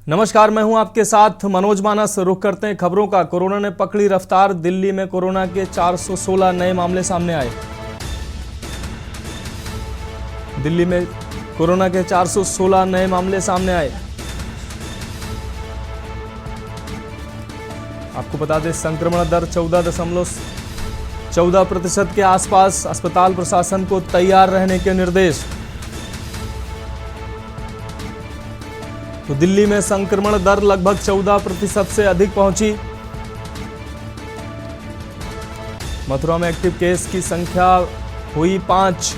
नमस्कार, मैं हूं आपके साथ मनोज मानस। रुख करते हैं खबरों का। कोरोना ने पकड़ी रफ्तार। दिल्ली में कोरोना के 416 नए मामले सामने आए। दिल्ली में कोरोना के 416 नए मामले सामने आए। आपको बता दें, संक्रमण दर 14.14% के आसपास। अस्पताल प्रशासन को तैयार रहने के निर्देश। तो दिल्ली में संक्रमण दर लगभग 14% से अधिक पहुंची। मथुरा में एक्टिव केस की संख्या हुई 5।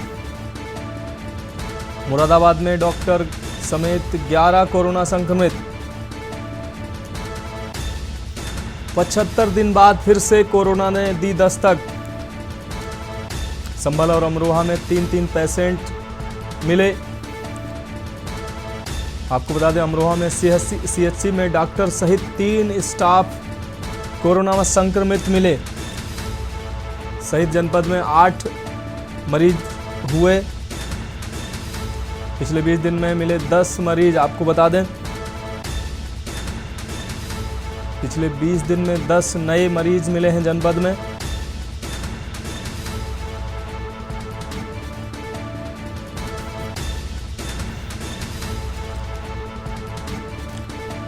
मुरादाबाद में डॉक्टर समेत 11 कोरोना संक्रमित। 75 दिन बाद फिर से कोरोना ने दी दस्तक। संभल और अमरोहा में 3-3 पेशेंट मिले। आपको बता दें, अमरोहा में सीएचसी में डॉक्टर सहित 3 स्टाफ कोरोना में संक्रमित मिले। सहित जनपद में 8 मरीज हुए। पिछले 20 दिन में मिले 10 मरीज। आपको बता दें, पिछले 20 दिन में 10 नए मरीज मिले हैं जनपद में।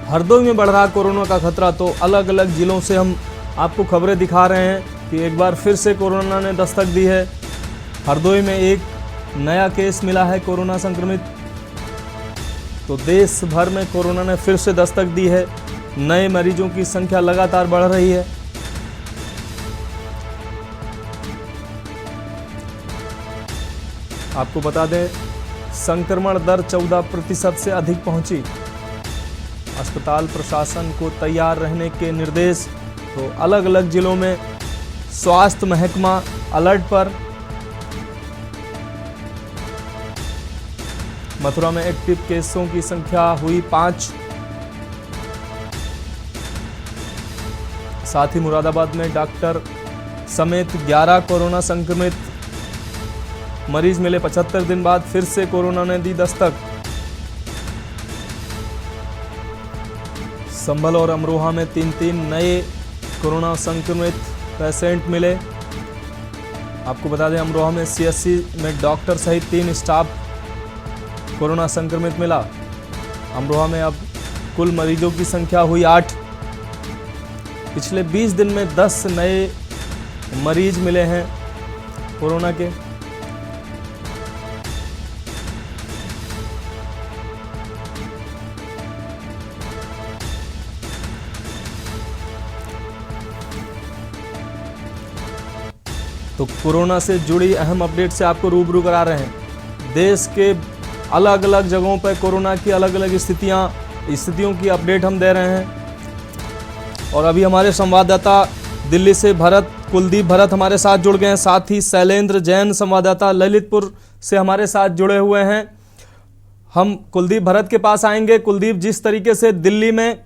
हरदोई में बढ़ रहा कोरोना का खतरा। तो अलग अलग जिलों से हम आपको खबरें दिखा रहे हैं कि एक बार फिर से कोरोना ने दस्तक दी है। हरदोई में एक नया केस मिला है कोरोना संक्रमित। तो देश भर में कोरोना ने फिर से दस्तक दी है। नए मरीजों की संख्या लगातार बढ़ रही है। आपको बता दें, संक्रमण दर 14% से अधिक पहुंची। अस्पताल प्रशासन को तैयार रहने के निर्देश। तो अलग अलग जिलों में स्वास्थ्य महकमा अलर्ट पर। मथुरा में एक्टिव केसों की संख्या हुई 5। साथ ही मुरादाबाद में डॉक्टर समेत 11 कोरोना संक्रमित मरीज मिले। 75 दिन बाद फिर से कोरोना ने दी दस्तक। संभल और अमरोहा में 3-3 नए कोरोना संक्रमित पेशेंट मिले। आपको बता दें, अमरोहा में सीएचसी में डॉक्टर सहित 3 स्टाफ कोरोना संक्रमित मिला। अमरोहा में अब कुल मरीजों की संख्या हुई 8। पिछले 20 दिन में 10 नए मरीज मिले हैं कोरोना के। तो कोरोना से जुड़ी अहम अपडेट से आपको रूबरू करा रहे हैं। देश के अलग अलग जगहों पर कोरोना की अलग अलग स्थितियों की अपडेट हम दे रहे हैं। और अभी हमारे संवाददाता दिल्ली से कुलदीप भरत हमारे साथ जुड़ गए हैं। साथ ही शैलेंद्र जैन संवाददाता ललितपुर से हमारे साथ जुड़े हुए हैं। हम कुलदीप भरत के पास आएंगे। कुलदीप, जिस तरीके से दिल्ली में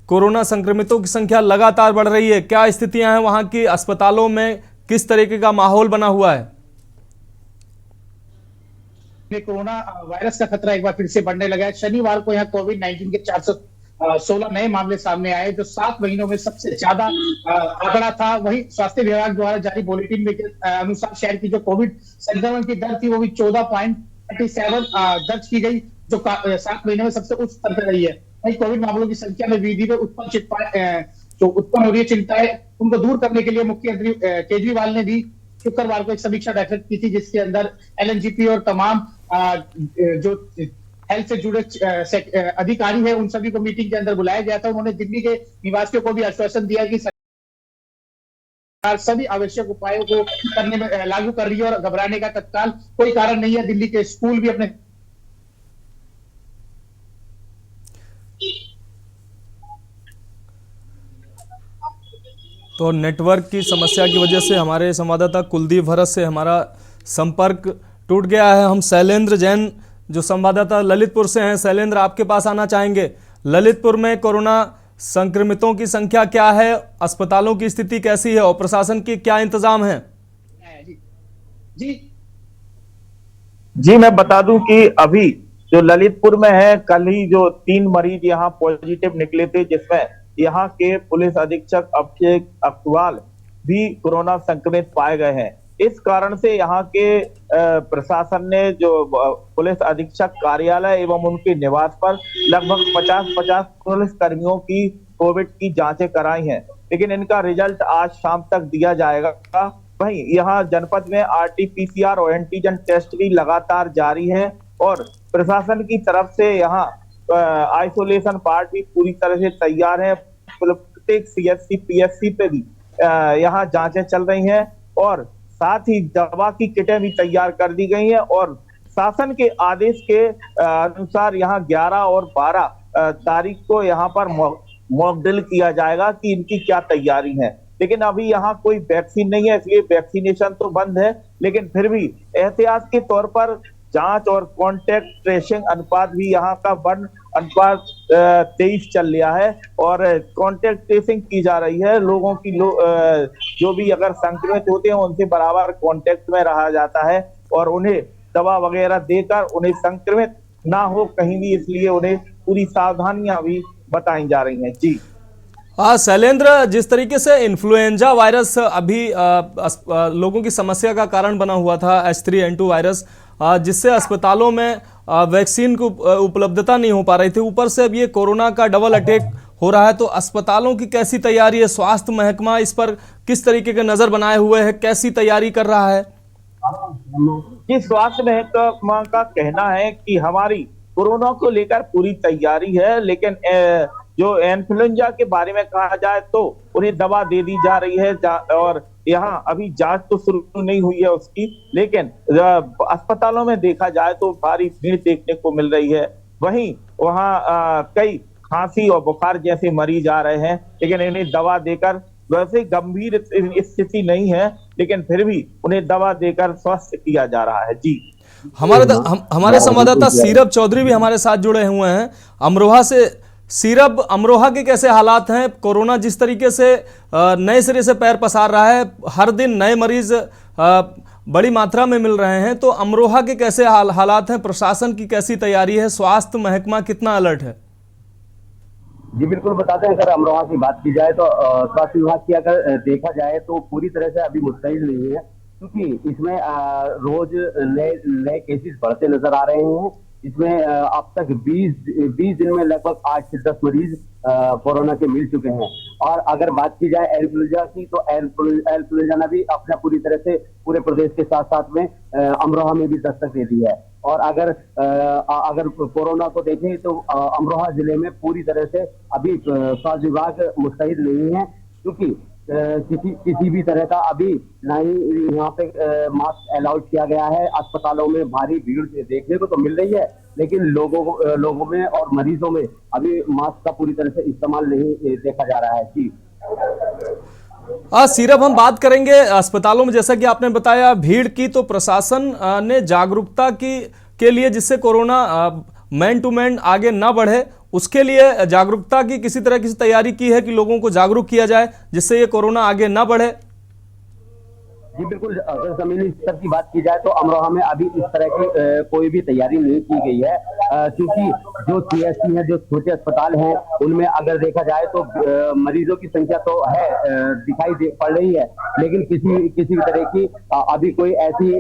कोरोना संक्रमितों की संख्या लगातार बढ़ रही है, क्या स्थितियां हैं वहां की? अस्पतालों में किस तरीके का माहौल बना हुआ है? कोरोना वायरस का खतरा एक बार फिर से बढ़ने लगा है। शनिवार को यहाँ कोविड-19 के 416 नए मामले सामने आए, जो 7 महीनों में सबसे ज्यादा आंकड़ा था। वही स्वास्थ्य विभाग द्वारा जारी बुलेटिन में अनुसार शहर की जो कोविड संक्रमण की दर थी वो भी 14.37 दर्ज की गई, जो 7 महीने में सबसे उच्च स्तर पर रही है। वही कोविड मामलों की संख्या में वृद्धि में उत्पन्न हो रही है चिंताएं, उनको दूर करने के लिए मुख्यमंत्री केजरीवाल ने भी शुक्रवार को एक समीक्षा बैठक की थी, जिसके अंदर एलएनजीपी और तमाम जो हेल्थ से जुड़े अधिकारी हैं उन सभी को मीटिंग के अंदर बुलाया गया था। उन्होंने दिल्ली के निवासियों को भी आश्वासन दिया कि सरकार सभी आवश्यक उपायों को करने में लागू कर रही है और घबराने का तत्काल कोई कारण नहीं है। दिल्ली के स्कूल भी अपने तो नेटवर्क की समस्या की वजह से हमारे संवाददाता कुलदीप भरत से हमारा संपर्क टूट गया है। हम शैलेंद्र जैन जो संवाददाता ललितपुर से हैं, शैलेंद्र, आपके पास आना चाहेंगे। ललितपुर में कोरोना संक्रमितों की संख्या क्या है, अस्पतालों की स्थिति कैसी है और प्रशासन की क्या इंतजाम है? जी जी मैं बता दूं कि अभी जो ललितपुर में है, कल ही जो 3 मरीज यहाँ पॉजिटिव निकले थे, जिसमें यहाँ के पुलिस अधीक्षक अभिषेक अग्रवाल भी कोरोना संक्रमित पाए गए हैं। इस कारण से यहाँ के प्रशासन ने जो पुलिस अधीक्षक कार्यालय एवं उनके निवास पर लगभग 50 पुलिस कर्मियों की कोविड की जांचें कराई हैं, लेकिन इनका रिजल्ट आज शाम तक दिया जाएगा। वहीं यहाँ जनपद में RT-PCR और एंटीजन टेस्ट भी लगातार जारी है और प्रशासन की तरफ से यहाँ आइसोलेशन पार्ट भी पूरी तरह से तैयार है। प्रत्येक CSC PSC पे भी यहाँ जांचें चल रही हैं और साथ ही दवा की किटें भी तैयार कर दी गई हैं और शासन के आदेश के अनुसार यहाँ 11 और 12 तारीख को यहाँ पर मॉक ड्रिल किया जाएगा कि इनकी क्या तैयारी है। लेकिन अभी यहाँ कोई वैक्सीन नहीं है, इसलिए वैक्सीनेशन तो बंद है, लेकिन फिर भी एहतियात के तौर पर जांच और कॉन्टेक्ट ट्रेसिंग अनुपात भी यहाँ का 1:23 चल रहा है और कॉन्टेक्ट ट्रेसिंग की जा रही है। लोगों की जो भी अगर संक्रमित होते हैं उनसे बराबर कॉन्टेक्ट में रहा जाता है और उन्हें दवा वगैरह देकर उन्हें संक्रमित ना हो कहीं भी, इसलिए उन्हें पूरी सावधानियां भी बताई जा रही हैं। जी शैलेंद्र, जिस तरीके से इन्फ्लुएंजा वायरस अभी लोगों की समस्या का कारण बना हुआ था, H3N2 वायरस, जिससे अस्पतालों में वैक्सीन की उपलब्धता नहीं हो पा रही थी, ऊपर से अब ये कोरोना का डबल अटैक हो रहा है, तो अस्पतालों की कैसी तैयारी है? स्वास्थ्य महकमा इस पर किस तरीके के नजर बनाए हुए है, कैसी तैयारी कर रहा है? जी, स्वास्थ्य महकमा का कहना है कि हमारी कोरोना को लेकर पूरी तैयारी है, लेकिन जो इन्फ्लुएंजा के बारे में कहा जाए तो उन्हें दवा दे दी जा रही है और यहाँ अभी जांच तो शुरू नहीं हुई है उसकी, लेकिन अस्पतालों में देखा जाए तो भारी भीड़ देखने को मिल रही है। वहीं वहाँ कई खांसी और बुखार जैसे मरीज आ रहे हैं, लेकिन इन्हें दवा देकर, वैसे गंभीर स्थिति नहीं है लेकिन फिर भी उन्हें दवा देकर स्वस्थ किया जा रहा है। जी, हमारे संवाददाता सीरब चौधरी भी हमारे साथ जुड़े हुए हैं अमरोहा से। सीरब, अमरोहा के कैसे हालात हैं? कोरोना जिस तरीके से नए सिरे से पैर पसार रहा है, हर दिन नए मरीज बड़ी मात्रा में मिल रहे हैं, तो अमरोहा के कैसे हालात हैं? प्रशासन की कैसी तैयारी है? स्वास्थ्य महकमा कितना अलर्ट है? जी बिल्कुल बताते हैं। अगर अमरोहा की बात की जाए तो स्वास्थ्य विभाग की अगर देखा जाए तो पूरी तरह से अभी मुस्तैद नहीं है, क्योंकि इसमें रोज नए केसेस बढ़ते नजर आ रहे हैं। इसमें अब तक 20 दिन में लगभग 8 से 10 मरीज कोरोना के मिल चुके हैं। और अगर बात की जाए इन्फ्लुएंजा की तो इन्फ्लुएंजा ने भी अपना पूरी तरह से पूरे प्रदेश के साथ साथ में अमरोहा में भी दस्तक दे दी है। और अगर कोरोना को देखें तो अमरोहा जिले में पूरी तरह से अभी स्वास्थ्य विभाग मुस्तैद नहीं है, क्योंकि किसी भी तरह का अभी ना ही यहाँ पे मास्क अलाउड किया गया है। अस्पतालों में भारी भीड़ देखने को तो मिल रही है, लेकिन लोगों में और मरीजों में अभी मास्क का पूरी तरह से इस्तेमाल नहीं देखा जा रहा है। जी सीरब, हम बात करेंगे अस्पतालों में, जैसा कि आपने बताया भीड़ की, तो प्रशासन ने जागरूकता के लिए, जिससे कोरोना मैन टू मैन आगे ना बढ़े, उसके लिए जागरूकता की किसी तरह की तैयारी की है कि लोगों को जागरूक किया जाए जिससे ये कोरोना आगे ना बढ़े? जी बिल्कुल। अगर जमीनी स्तर की बात की जाए तो अमरोहा में अभी इस तरह की कोई भी तैयारी नहीं की गई है, क्योंकि जो CSC है, जो छोटे अस्पताल हैं, उनमें अगर देखा जाए तो मरीजों की संख्या तो है, दिखाई पड़ रही है, लेकिन किसी भी तरह की अभी कोई ऐसी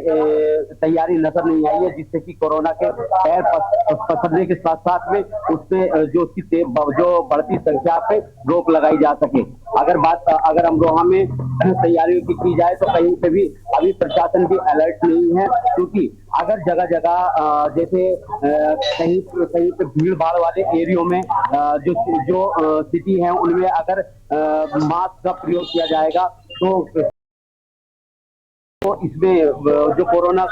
तैयारी नजर नहीं आई है जिससे कि कोरोना के पैर पसरने के साथ साथ में उसमें जो बढ़ती संख्या पे रोक लगाई जा सके। अगर अमरोहा में तैयारियों की जाए तो कहीं पे भी अभी प्रशासन भी अलर्ट नहीं है, क्योंकि अगर जगह जगह जैसे कहीं पे भीड़ भाड़ वाले एरियो में जो सिटी है उनमें अगर मास्क का प्रयोग किया जाएगा तो इसमें जो कोरोना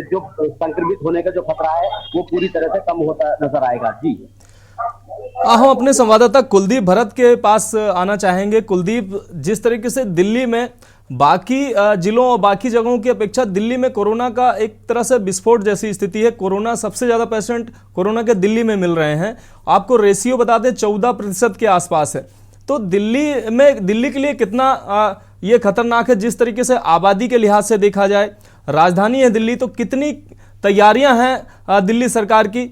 जो संक्रमित होने का जो खतरा है वो पूरी तरह से कम होता नजर आएगा। जी, हम अपने संवाददाता कुलदीप भरत के पास आना चाहेंगे। कुलदीप, जिस तरीके से दिल्ली में बाकी जिलों और बाकी जगहों की अपेक्षा दिल्ली में कोरोना का एक तरह से विस्फोट जैसी स्थिति है, कोरोना सबसे ज़्यादा पेशेंट कोरोना के दिल्ली में मिल रहे हैं। आपको रेशियो बता दें 14% के आसपास है, तो दिल्ली के लिए कितना ये खतरनाक है? जिस तरीके से आबादी के लिहाज से देखा जाए, राजधानी है दिल्ली, तो कितनी तैयारियां हैं दिल्ली सरकार की?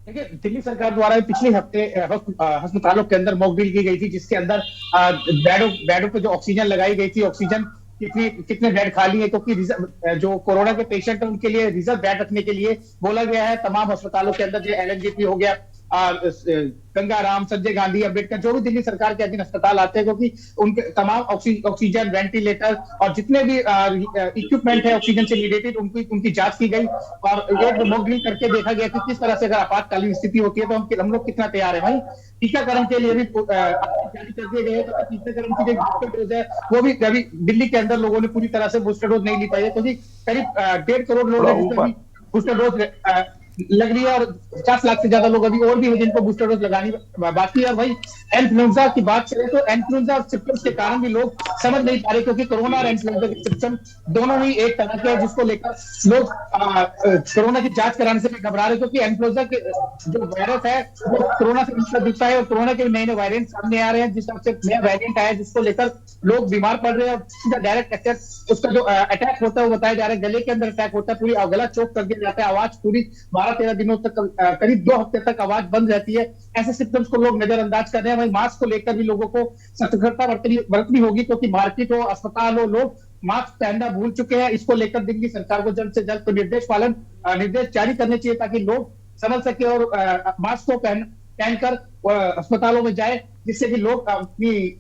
देखिए, दिल्ली सरकार द्वारा पिछले हफ्ते अस्पतालों के अंदर मॉक ड्रिल की गई थी, जिसके अंदर बेडों पे जो ऑक्सीजन लगाई गई थी, ऑक्सीजन कितने बेड खाली है, क्योंकि जो कोरोना के पेशेंट है उनके लिए रिजर्व बेड रखने के लिए बोला गया है तमाम अस्पतालों के अंदर। जो एलएनजेपी हो गया, गंगाराम, संजय गांधी, अम्बेडकर, जो भी दिल्ली सरकार के अधीन अस्पताल आते हैं, क्योंकि उनके तमाम ऑक्सीजन, वेंटिलेटर और जितने भी इक्विपमेंट है ऑक्सीजन से रिलेटेड उनकी जांच की गई और एक मॉक ड्रिल करके देखा गया कि किस तरह से अगर आपातकालीन स्थिति होती है तो हम लोग कितना तैयार है। वहीं टीकाकरण के लिए भी जारी कर दिए गए, तो टीकाकरण की जो बूस्टर डोज है वो भी अभी दिल्ली के अंदर लोगों ने पूरी तरह से बूस्टर डोज नहीं ली पाई है, क्योंकि करीब 1.5 करोड़ लोग हैं जिसमें अभी बूस्टर डोज लग रही है और 50 लाख से ज्यादा लोग अभी और भी हैं जिनको बूस्टर डोज लगानी बाकी है। वही इन्फ्लुएंजा की बात करें तो इन्फ्लुएंजा और सिम्पटम्स के कारण भी लोग समझ नहीं पा रहे, क्योंकि कोरोना और इन्फ्लुएंजा के सिम्पटम दोनों ही एक तरह के हैं, जिसको लेकर लोग कोरोना की जांच कराने से भी घबरा रहे, क्योंकि इन्फ्लुएंजा के जो वायरस है वो कोरोना से मिलता दिखता है और कोरोना के नए वेरिएंट सामने आ रहे हैं। जिस तरह से नया वेरिएंट आया जिसको लेकर लोग बीमार पड़ रहे हैं और सीधा डायरेक्ट अटैक, उसका जो अटैक होता है वो बताया जा रहा है गले के अंदर अटैक होता है, पूरी गला चोक कर दिया जाता है, आवाज पूरी 12-13 दिनों तक, करीब 2 हफ्ते तक आवाज बंद रहती है। ऐसे सिम्टम्स को लोग नजरअंदाज कर रहे हैं। वहीं मास्क को लेकर भी लोगों को सतर्कता बरतनी होगी, क्योंकि मार्केट हो, अस्पताल हो, लोग मास्क पहनना भूल चुके हैं। इसको लेकर दिल्ली सरकार को जल्द से जल्द निर्देश जारी करने चाहिए ताकि लोग समझ सके और मास्क को पहनकर अस्पतालों में जाए, जिससे कि लोग अपनी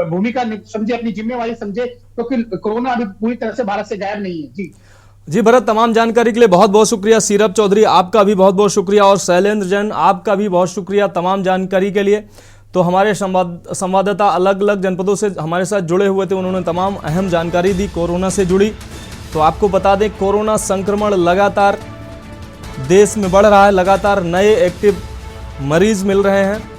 भूमिका समझे, अपनी जिम्मेवारी समझे, क्योंकि कोरोना अभी पूरी तरह से भारत से गायब नहीं है। जी भरत, तमाम जानकारी के लिए बहुत बहुत शुक्रिया। सीरप चौधरी आपका भी बहुत बहुत शुक्रिया और शैलेंद्र जैन आपका भी बहुत शुक्रिया तमाम जानकारी के लिए। तो हमारे संवाददाता अलग अलग जनपदों से हमारे साथ जुड़े हुए थे, उन्होंने तमाम अहम जानकारी दी कोरोना से जुड़ी। तो आपको बता दें, कोरोना संक्रमण लगातार देश में बढ़ रहा है, लगातार नए एक्टिव मरीज मिल रहे हैं।